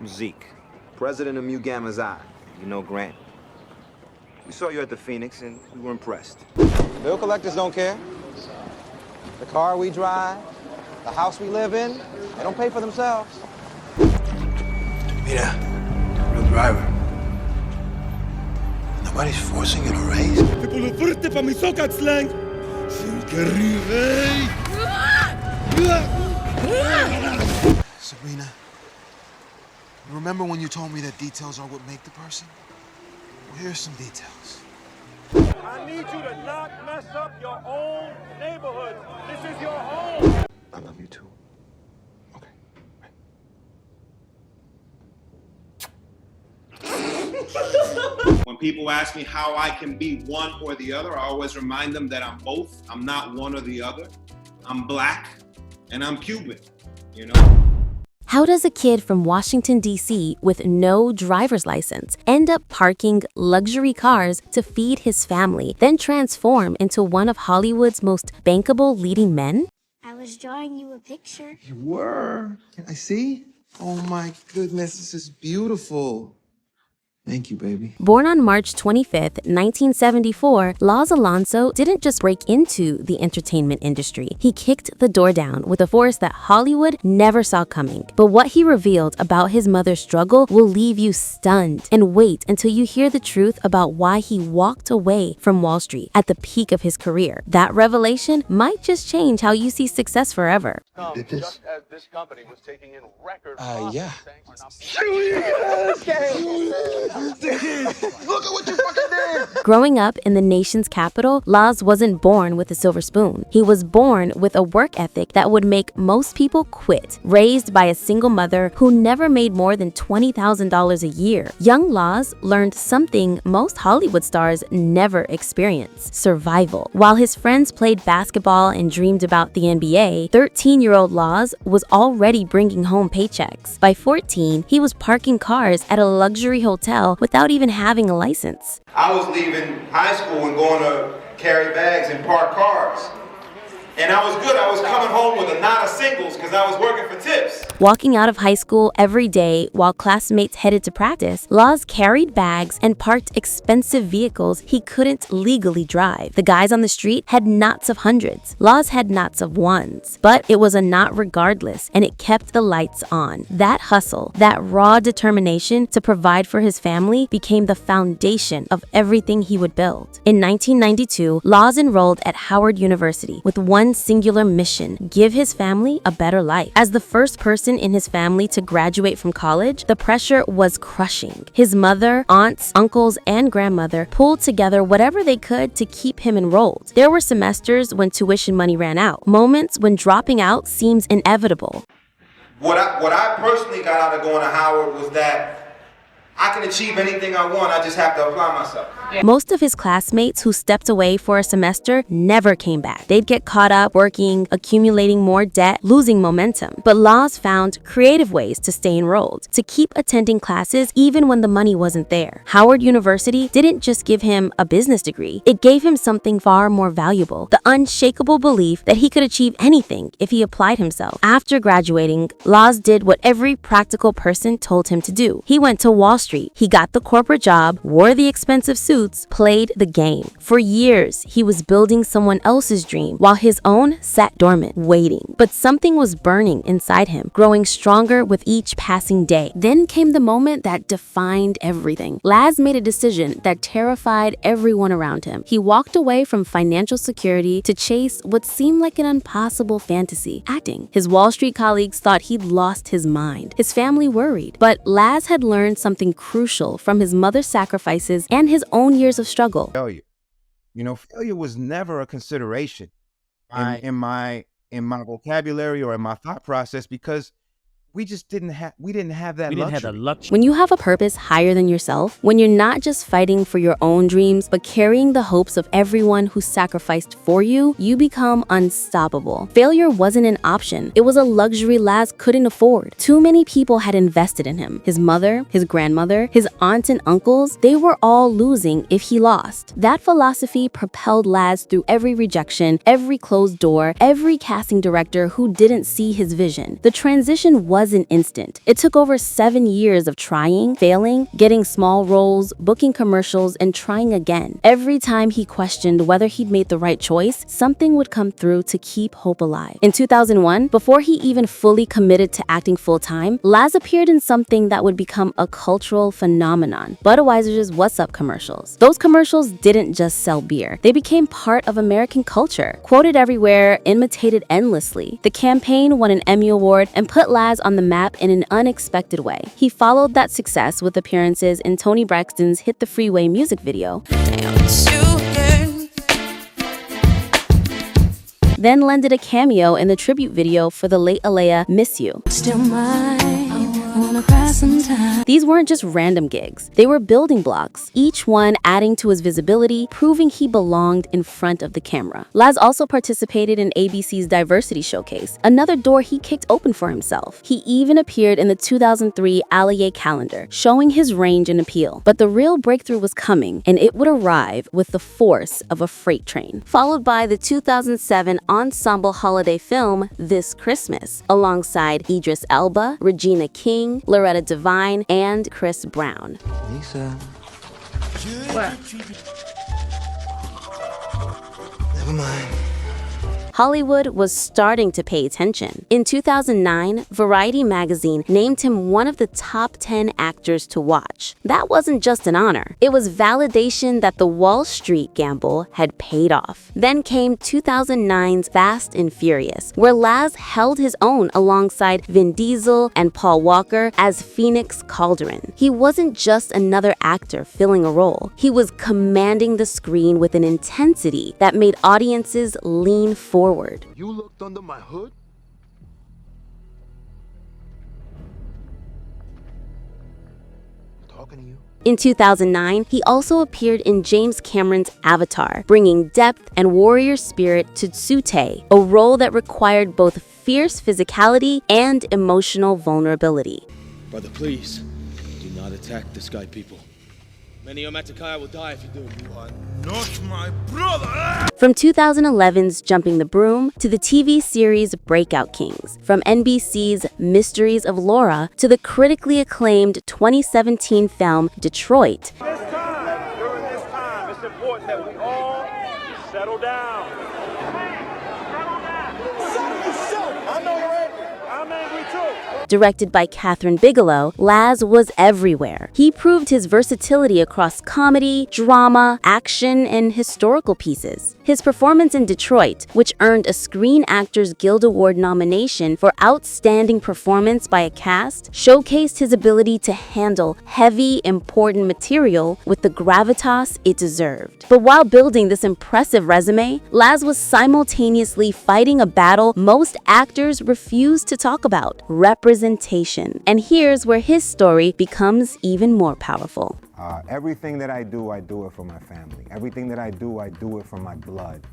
I'm Zeke, president of Mu Gamma's Eye. You know Grant. We saw you at the Phoenix and we were impressed. Bill collectors don't care. The car we drive, the house we live in, they don't pay for themselves. Mira, real driver. Nobody's forcing you to raise. Te pulo fuerte pa' mi socket slang. Sin que ríe. Sabrina, you remember when you told me that details are what make the person? Well, here's some details. I need you to not mess up your own neighborhood. This is your home. I love you too. Okay. When people ask me how I can be one or the other, I always remind them that I'm both. I'm not one or the other. I'm black and I'm Cuban, you know? How does a kid from Washington, D.C. with no driver's license end up parking luxury cars to feed his family, then transform into one of Hollywood's most bankable leading men? I was drawing you a picture. You were? Can I see? Oh my goodness, this is beautiful. Thank you, baby. Born on March 25th, 1974, Laz Alonso didn't just break into the entertainment industry. He kicked the door down with a force that Hollywood never saw coming. But what he revealed about his mother's struggle will leave you stunned. And wait until you hear the truth about why he walked away from Wall Street at the peak of his career. That revelation might just change how you see success forever. Did this? Just as this company was taking in record Yeah. Look at what you fucking did. Growing up in the nation's capital, Laz wasn't born with a silver spoon. He was born with a work ethic that would make most people quit. Raised by a single mother who never made more than $20,000 a year, young Laz learned something most Hollywood stars never experience: survival. While his friends played basketball and dreamed about the NBA, 13-year-old Laz was already bringing home paychecks. By 14, he was parking cars at a luxury hotel without even having a license. I was leaving high school and going to carry bags and park cars. And I was good. I was coming home with a knot of singles because I was working for tips. Walking out of high school every day while classmates headed to practice, Laz carried bags and parked expensive vehicles he couldn't legally drive. The guys on the street had knots of hundreds. Laz had knots of ones. But it was a knot regardless, and it kept the lights on. That hustle, that raw determination to provide for his family became the foundation of everything he would build. In 1992, Laz enrolled at Howard University with one singular mission: give his family a better life. As the first person in his family to graduate from college, the pressure was crushing. His mother, aunts, uncles, and grandmother pulled together whatever they could to keep him enrolled. There were semesters when tuition money ran out, moments when dropping out seems inevitable. What I personally got out of going to Howard was that I can achieve anything I want. I just have to apply myself. Most of his classmates who stepped away for a semester never came back. They'd get caught up working, accumulating more debt, losing momentum. But Laz found creative ways to stay enrolled, to keep attending classes even when the money wasn't there. Howard University didn't just give him a business degree. It gave him something far more valuable: the unshakable belief that he could achieve anything if he applied himself. After graduating, Laz did what every practical person told him to do. He went to Wall Street. He got the corporate job, wore the expensive suits, played the game. For years, he was building someone else's dream while his own sat dormant, waiting. But something was burning inside him, growing stronger with each passing day. Then came the moment that defined everything. Laz made a decision that terrified everyone around him. He walked away from financial security to chase what seemed like an impossible fantasy: acting. His Wall Street colleagues thought he'd lost his mind. His family worried. But Laz had learned something crucial from his mother's sacrifices and his own years of struggle. Failure. You know, failure was never a consideration in my vocabulary or in my thought process, because we didn't have that luxury. When you have a purpose higher than yourself, when you're not just fighting for your own dreams, but carrying the hopes of everyone who sacrificed for you, you become unstoppable. Failure wasn't an option. It was a luxury Laz couldn't afford. Too many people had invested in him. His mother, his grandmother, his aunts and uncles, they were all losing if he lost. That philosophy propelled Laz through every rejection, every closed door, every casting director who didn't see his vision. The transition was wasn't instant. It took over 7 years of trying, failing, getting small roles, booking commercials, and trying again. Every time he questioned whether he'd made the right choice, something would come through to keep hope alive. In 2001, before he even fully committed to acting full-time, Laz appeared in something that would become a cultural phenomenon: Budweiser's What's Up commercials. Those commercials didn't just sell beer. They became part of American culture. Quoted everywhere, imitated endlessly. The campaign won an Emmy Award and put Laz on the map in an unexpected way. He followed that success with appearances in Toni Braxton's Hit the Freeway music video. Then lended a cameo in the tribute video for the late Alea, Miss You. Still mine. These weren't just random gigs. They were building blocks, each one adding to his visibility, proving he belonged in front of the camera. Laz also participated in ABC's Diversity Showcase, another door he kicked open for himself. He even appeared in the 2003 Alea calendar, showing his range and appeal. But the real breakthrough was coming, and it would arrive with the force of a freight train. Followed by the 2007 ensemble holiday film, This Christmas, alongside Idris Elba, Regina King, Loretta Devine, and Chris Brown. Lisa. What? Never mind. Hollywood was starting to pay attention. In 2009, Variety magazine named him one of the top 10 actors to watch. That wasn't just an honor. It was validation that the Wall Street gamble had paid off. Then came 2009's Fast and Furious, where Laz held his own alongside Vin Diesel and Paul Walker as Phoenix Calderon. He wasn't just another actor filling a role. He was commanding the screen with an intensity that made audiences lean forward. You looked under my hood? I'm talking to you. In 2009, he also appeared in James Cameron's Avatar, bringing depth and warrior spirit to Tsute, a role that required both fierce physicality and emotional vulnerability. Brother, please, do not attack the Sky people. Many Omaticaya will die if you do. You are not my brother! From 2011's Jumping the Broom to the TV series Breakout Kings, from NBC's Mysteries of Laura to the critically acclaimed 2017 film Detroit. During this time, it's important that we all settle down. I know you're angry. I'm angry too. Directed by Catherine Bigelow, Laz was everywhere. He proved his versatility across comedy, drama, action, and historical pieces. His performance in Detroit, which earned a Screen Actors Guild Award nomination for Outstanding Performance by a Cast, showcased his ability to handle heavy, important material with the gravitas it deserved. But while building this impressive resume, Laz was simultaneously fighting a battle most actors refuse to talk about: representation. And here's where his story becomes even more powerful. Everything that I do it for my family. Everything that I do it for my blood.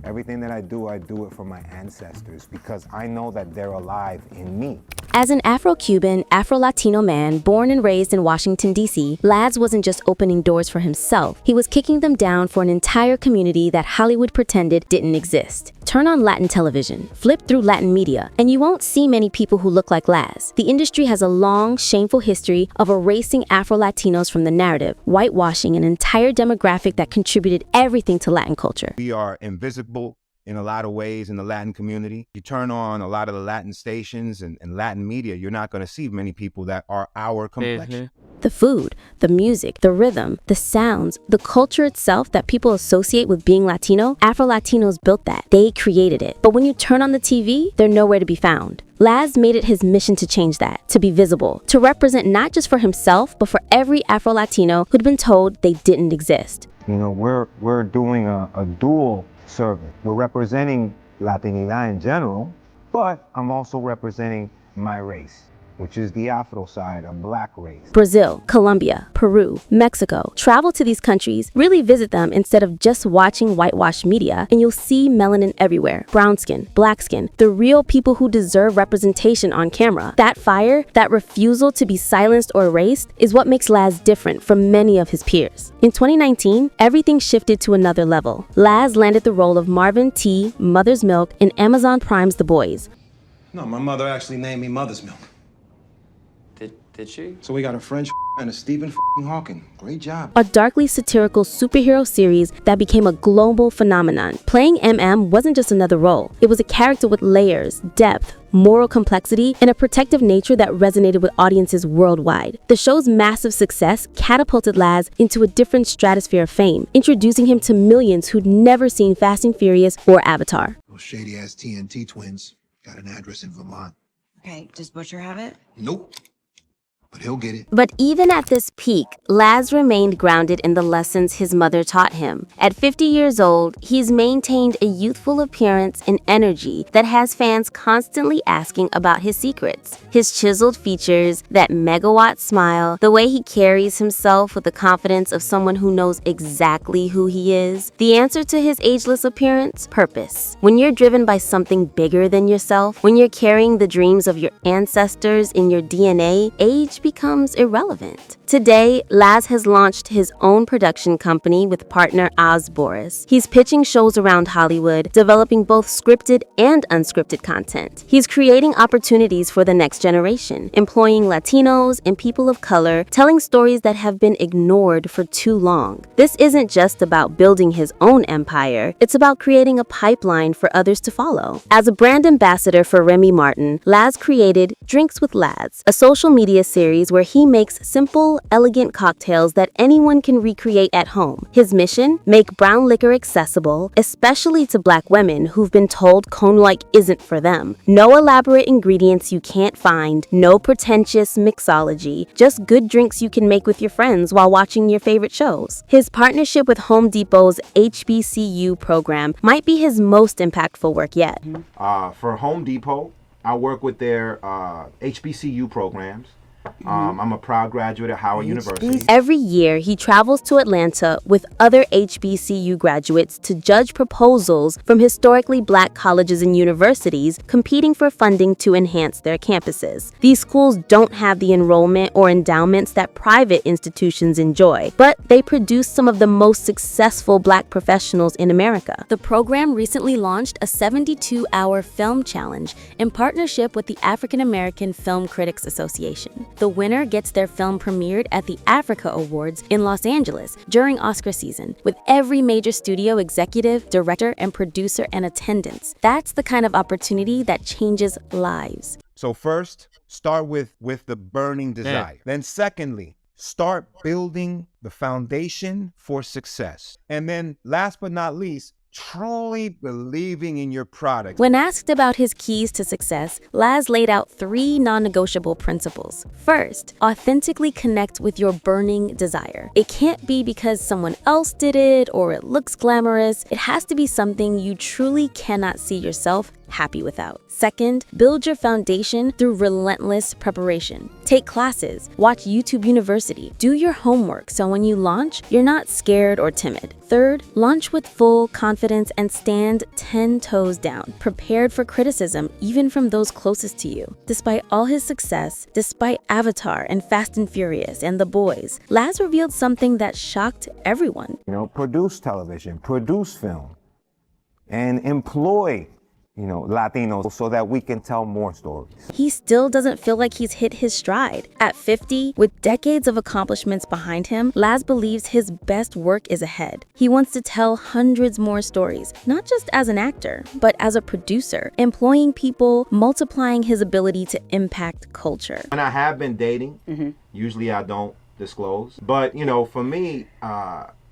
Everything that I do it for my ancestors, because I know that they're alive in me. As an Afro-Cuban, Afro-Latino man born and raised in Washington, D.C., Laz wasn't just opening doors for himself. He was kicking them down for an entire community that Hollywood pretended didn't exist. Turn on Latin television, flip through Latin media, and you won't see many people who look like Laz. The industry has a long, shameful history of erasing Afro-Latinos from the narrative, whitewashing an entire demographic that contributed everything to Latin culture. We are invisible in a lot of ways in the Latin community. You turn on a lot of the Latin stations and Latin media, you're not going to see many people that are our complexion. The food, the music, the rhythm, the sounds, the culture itself that people associate with being Latino, Afro-Latinos built that. They created it. But when you turn on the TV, they're nowhere to be found. Laz made it his mission to change that, to be visible, to represent not just for himself, but for every Afro-Latino who'd been told they didn't exist. You know, we're doing a dual service. We're representing Latinidad in general, but I'm also representing my race, which is the Afro side, a black race. Brazil, Colombia, Peru, Mexico. Travel to these countries, really visit them instead of just watching whitewashed media, and you'll see melanin everywhere. Brown skin, black skin, the real people who deserve representation on camera. That fire, that refusal to be silenced or erased, is what makes Laz different from many of his peers. In 2019, everything shifted to another level. Laz landed the role of Marvin T. Mother's Milk in Amazon Prime's The Boys. No, my mother actually named me Mother's Milk. Did she? So we got a French and a Stephen Hawking. Great job. A darkly satirical superhero series that became a global phenomenon. Playing MM wasn't just another role. It was a character with layers, depth, moral complexity, and a protective nature that resonated with audiences worldwide. The show's massive success catapulted Laz into a different stratosphere of fame, introducing him to millions who'd never seen Fast and Furious or Avatar. Those shady-ass TNT twins got an address in Vermont. Okay, does Butcher have it? Nope. But he'll get it. But even at this peak, Laz remained grounded in the lessons his mother taught him. At 50 years old, he's maintained a youthful appearance and energy that has fans constantly asking about his secrets. His chiseled features, that megawatt smile, the way he carries himself with the confidence of someone who knows exactly who he is. The answer to his ageless appearance? Purpose. When you're driven by something bigger than yourself, when you're carrying the dreams of your ancestors in your DNA, age becomes irrelevant. Today, Laz has launched his own production company with partner Oz Boris. He's pitching shows around Hollywood, developing both scripted and unscripted content. He's creating opportunities for the next generation, employing Latinos and people of color, telling stories that have been ignored for too long. This isn't just about building his own empire, it's about creating a pipeline for others to follow. As a brand ambassador for Remy Martin, Laz created Drinks with Laz, a social media series where he makes simple, elegant cocktails that anyone can recreate at home. His mission? Make brown liquor accessible, especially to Black women who've been told cone-like isn't for them. No elaborate ingredients you can't find, no pretentious mixology, just good drinks you can make with your friends while watching your favorite shows. His partnership with Home Depot's HBCU program might be his most impactful work yet. For Home Depot, I work with their HBCU programs. I'm a proud graduate at Howard University. Every year, he travels to Atlanta with other HBCU graduates to judge proposals from historically Black colleges and universities competing for funding to enhance their campuses. These schools don't have the enrollment or endowments that private institutions enjoy, but they produce some of the most successful Black professionals in America. The program recently launched a 72-hour film challenge in partnership with the African American Film Critics Association. The winner gets their film premiered at the Africa Awards in Los Angeles during Oscar season, with every major studio executive, director, and producer in attendance. That's the kind of opportunity that changes lives. So first, start with the burning desire. Then secondly, start building the foundation for success. And then last but not least, truly believing in your product. When asked about his keys to success, Laz laid out 3 non-negotiable principles. First, authentically connect with your burning desire. It can't be because someone else did it or it looks glamorous. It has to be something you truly cannot see yourself happy without. Second, build your foundation through relentless preparation. Take classes, watch YouTube University, do your homework so when you launch, you're not scared or timid. Third, launch with full confidence and stand 10 toes down, prepared for criticism even from those closest to you. Despite all his success, despite Avatar and Fast and Furious and The Boys, Laz revealed something that shocked everyone. Produce television, produce film, and employ Latinos so that we can tell more stories. He still doesn't feel like he's hit his stride. At 50, with decades of accomplishments behind him, Laz believes his best work is ahead. He wants to tell hundreds more stories, not just as an actor, but as a producer, employing people, multiplying his ability to impact culture. When I have been dating, usually I don't disclose. But, for me,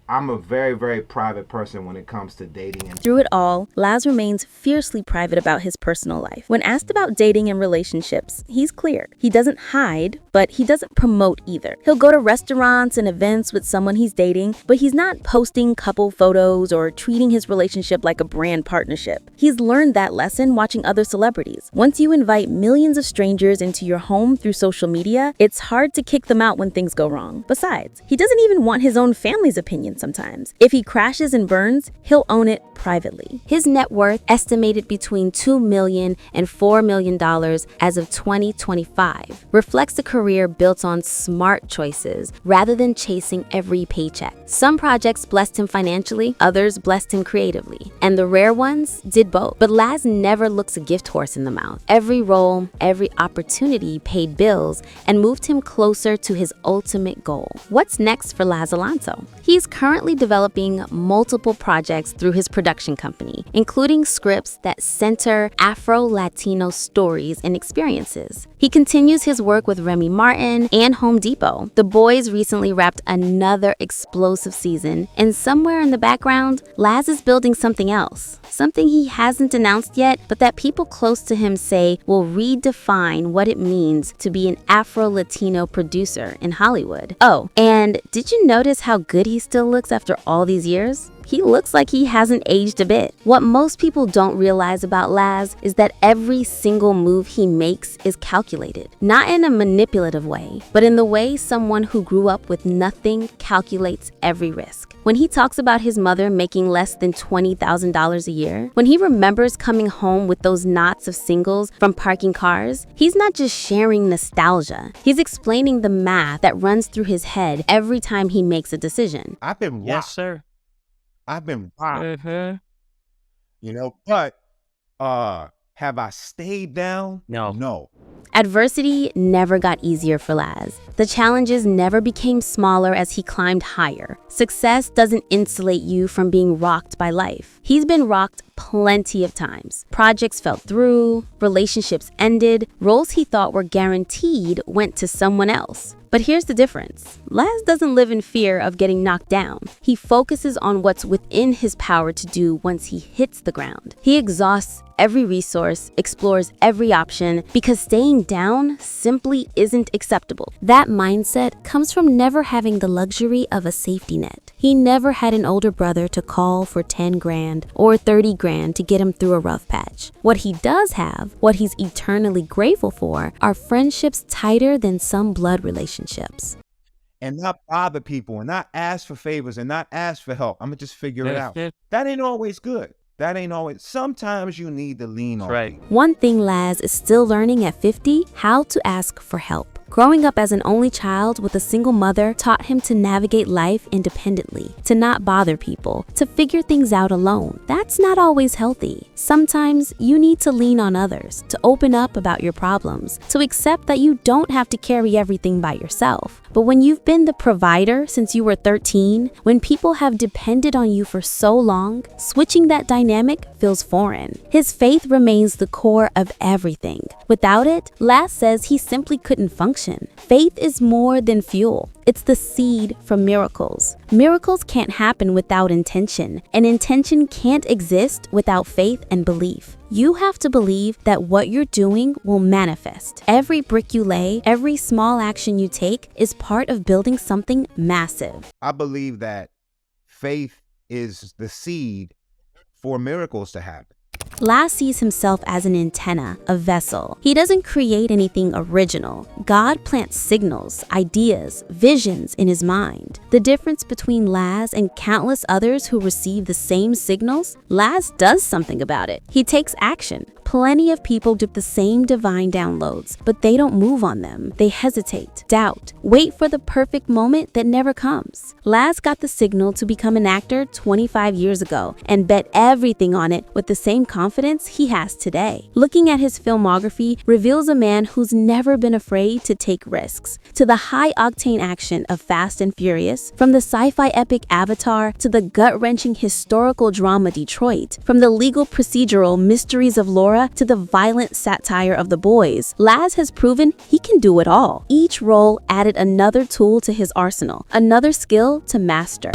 I'm a very, very private person when it comes to dating. Through it all, Laz remains fiercely private about his personal life. When asked about dating and relationships, he's clear. He doesn't hide, but he doesn't promote either. He'll go to restaurants and events with someone he's dating, but he's not posting couple photos or treating his relationship like a brand partnership. He's learned that lesson watching other celebrities. Once you invite millions of strangers into your home through social media, it's hard to kick them out when things go wrong. Besides, he doesn't even want his own family's opinions happen sometimes. If he crashes and burns, he'll own it privately. His net worth estimated between $2 million and $4 million as of 2025 reflects a career built on smart choices rather than chasing every paycheck. Some projects blessed him financially, others blessed him creatively, and the rare ones did both. But Laz never looks a gift horse in the mouth. Every role, every opportunity paid bills and moved him closer to his ultimate goal. What's next for Laz Alonso? He's currently developing multiple projects through his production company, including scripts that center Afro-Latino stories and experiences. He continues his work with Remy Martin and Home Depot. The boys recently wrapped another explosive season, and somewhere in the background, Laz is building something else. Something he hasn't announced yet, but that people close to him say will redefine what it means to be an Afro-Latino producer in Hollywood. Oh, and did you notice how good he still looks after all these years? He looks like he hasn't aged a bit. What most people don't realize about Laz is that every single move he makes is calculated. Not in a manipulative way, but in the way someone who grew up with nothing calculates every risk. When he talks about his mother making less than $20,000 a year, when he remembers coming home with those knots of singles from parking cars, he's not just sharing nostalgia. He's explaining the math that runs through his head every time he makes a decision. I've been rocked. Yes, sir. I've been rocked. You know, but have I stayed down? No. Adversity never got easier for Laz. The challenges never became smaller as he climbed higher. Success doesn't insulate you from being rocked by life. He's been rocked plenty of times. Projects fell through, relationships ended, roles he thought were guaranteed went to someone else. But here's the difference. Laz doesn't live in fear of getting knocked down. He focuses on what's within his power to do once he hits the ground. He exhausts every resource, explores every option, because staying down simply isn't acceptable. That mindset comes from never having the luxury of a safety net. He never had an older brother to call for 10 grand or 30 grand to get him through a rough patch. What he does have, what he's eternally grateful for, are friendships tighter than some blood relationships. And not bother people and not ask for favors and not ask for help. I'm gonna just figure it out. That ain't always good. That ain't always. Sometimes you need to lean on people. One thing Laz is still learning at 50, how to ask for help. Growing up as an only child with a single mother taught him to navigate life independently, to not bother people, to figure things out alone. That's not always healthy. Sometimes you need to lean on others, to open up about your problems, to accept that you don't have to carry everything by yourself. But when you've been the provider since you were 13, when people have depended on you for so long, switching that dynamic feels foreign. His faith remains the core of everything. Without it, Laz says he simply couldn't function. Faith is more than fuel. It's the seed for miracles. Miracles can't happen without intention, and intention can't exist without faith and belief. You have to believe that what you're doing will manifest. Every brick you lay, every small action you take is part of building something massive. I believe that faith is the seed for miracles to happen. Laz sees himself as an antenna, a vessel. He doesn't create anything original. God plants signals, ideas, visions in his mind. The difference between Laz and countless others who receive the same signals, Laz does something about it. He takes action. Plenty of people get the same divine downloads, but they don't move on them. They hesitate, doubt, wait for the perfect moment that never comes. Laz got the signal to become an actor 25 years ago and bet everything on it with the same confidence he has today. Looking at his filmography reveals a man who's never been afraid to take risks. To the high-octane action of Fast and Furious, from the sci-fi epic Avatar to the gut-wrenching historical drama Detroit, from the legal procedural mysteries of Laura to the violent satire of The Boys, Laz has proven he can do it all. Each role added another tool to his arsenal, another skill to master.